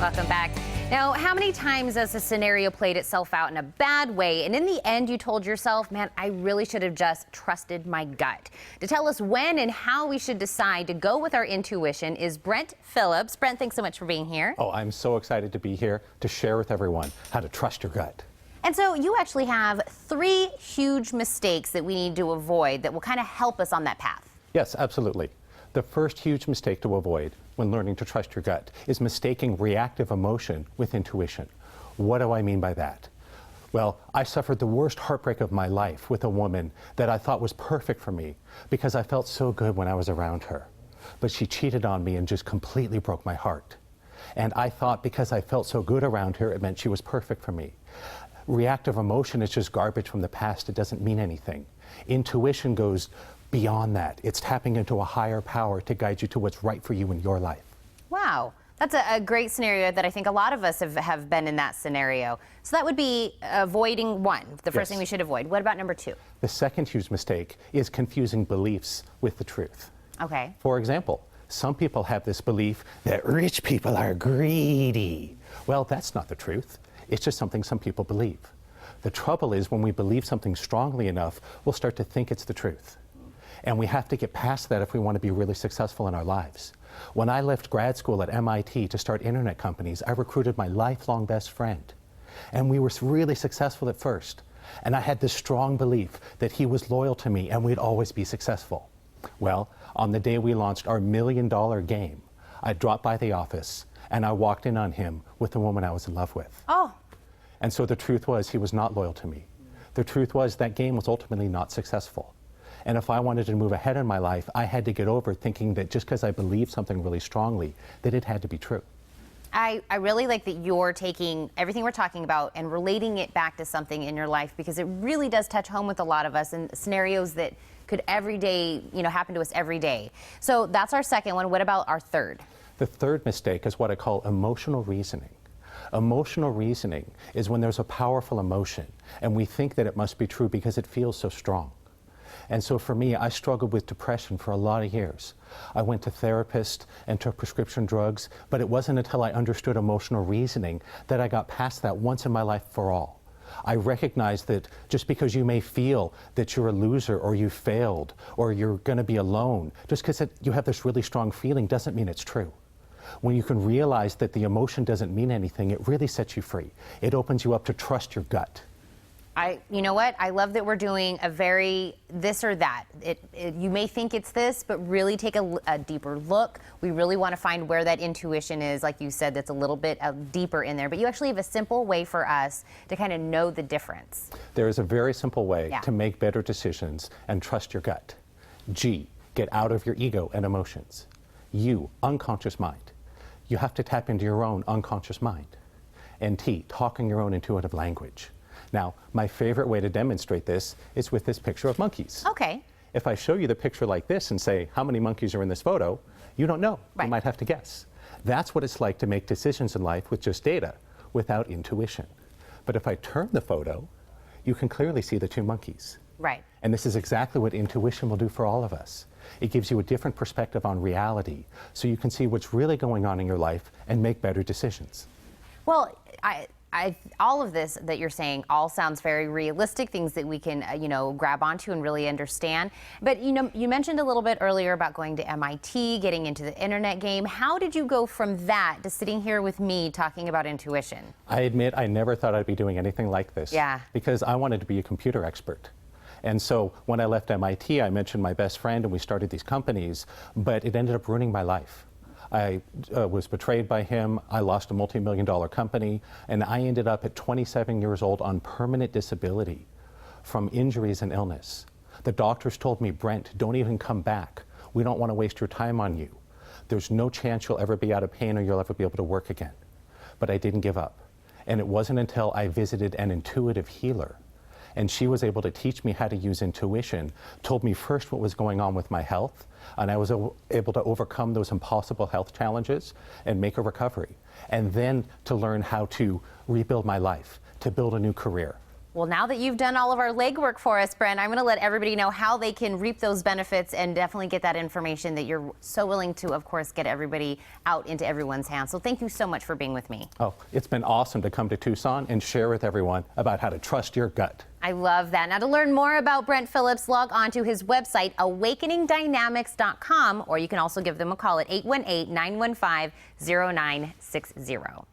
Welcome back. Now, how many times has a scenario played itself out in a bad way, and in the end you told yourself, man, I really should have just trusted my gut? To tell us when and how we should decide to go with our intuition is Brent Phillips. Brent, thanks so much for being here. Oh, I'm so excited to be here to share with everyone how to trust your gut. And so you actually have 3 huge mistakes that we need to avoid that will kind of help us on that path. Yes, absolutely. The first huge mistake to avoid when learning to trust your gut is mistaking reactive emotion with intuition. What do I mean by that? Well, I suffered the worst heartbreak of my life with a woman that I thought was perfect for me because I felt so good when I was around her. But she cheated on me and just completely broke my heart. And I thought because I felt so good around her, it meant she was perfect for me. Reactive emotion is just garbage from the past. It doesn't mean anything. Intuition goes beyond that. It's tapping into a higher power to guide you to what's right for you in your life. Wow. That's a great scenario that I think a lot of us have been in that scenario. So that would be avoiding one, the first thing we should avoid. What about number 2? The second huge mistake is confusing beliefs with the truth. Okay. For example, some people have this belief that rich people are greedy. Well, that's not the truth. It's just something some people believe. The trouble is when we believe something strongly enough, we'll start to think it's the truth. And we have to get past that if we want to be really successful in our lives. When I left grad school at MIT to start internet companies, I recruited my lifelong best friend. And we were really successful at first. And I had this strong belief that he was loyal to me and we'd always be successful. Well, on the day we launched our $1 million game, I dropped by the office and I walked in on him with the woman I was in love with. Oh. And so the truth was he was not loyal to me. The truth was that game was ultimately not successful. And if I wanted to move ahead in my life, I had to get over thinking that just because I believed something really strongly, that it had to be true. I really like that you're taking everything we're talking about and relating it back to something in your life, because it really does touch home with a lot of us in scenarios that could every day, happen to us every day. So that's our second one. What about our third? The third mistake is what I call emotional reasoning. Emotional reasoning is when there's a powerful emotion and we think that it must be true because it feels so strong. And so for me, I struggled with depression for a lot of years. I went to therapists and took prescription drugs, but it wasn't until I understood emotional reasoning that I got past that once in my life for all. I recognized that just because you may feel that you're a loser or you failed or you're going to be alone, just because you have this really strong feeling doesn't mean it's true. When you can realize that the emotion doesn't mean anything, it really sets you free. It opens you up to trust your gut. You know what? I love that we're doing a very this or that. You may think it's this, but really take a deeper look. We really want to find where that intuition is, like you said, that's a little bit deeper in there. But you actually have a simple way for us to kind of know the difference. There is a very simple way to make better decisions and trust your gut. G, get out of your ego and emotions. U, unconscious mind. You have to tap into your own unconscious mind. And T, talking your own intuitive language. Now, my favorite way to demonstrate this is with this picture of monkeys. Okay. If I show you the picture like this and say, how many monkeys are in this photo? You don't know. Right. You might have to guess. That's what it's like to make decisions in life with just data, without intuition. But if I turn the photo, you can clearly see the 2 monkeys. Right. And this is exactly what intuition will do for all of us. It gives you a different perspective on reality, so you can see what's really going on in your life and make better decisions. Well, all of this that you're saying all sounds very realistic, things that we can, grab onto and really understand. But, you mentioned a little bit earlier about going to MIT, getting into the internet game. How did you go from that to sitting here with me talking about intuition? I admit I never thought I'd be doing anything like this. Yeah. Because I wanted to be a computer expert. And so when I left MIT, I mentioned my best friend and we started these companies, but it ended up ruining my life. I was betrayed by him, I lost a multi-million-dollar company, and I ended up at 27 years old on permanent disability from injuries and illness. The doctors told me, Brent, don't even come back. We don't want to waste your time on you. There's no chance you'll ever be out of pain or you'll ever be able to work again. But I didn't give up. And it wasn't until I visited an intuitive healer and she was able to teach me how to use intuition, told me first what was going on with my health, and I was able to overcome those impossible health challenges and make a recovery. And then to learn how to rebuild my life, to build a new career. Well, now that you've done all of our legwork for us, Brent, I'm going to let everybody know how they can reap those benefits and definitely get that information that you're so willing to, of course, get everybody out into everyone's hands. So thank you so much for being with me. Oh, it's been awesome to come to Tucson and share with everyone about how to trust your gut. I love that. Now, to learn more about Brent Phillips, log on to his website, awakeningdynamics.com, or you can also give them a call at 818-915-0960.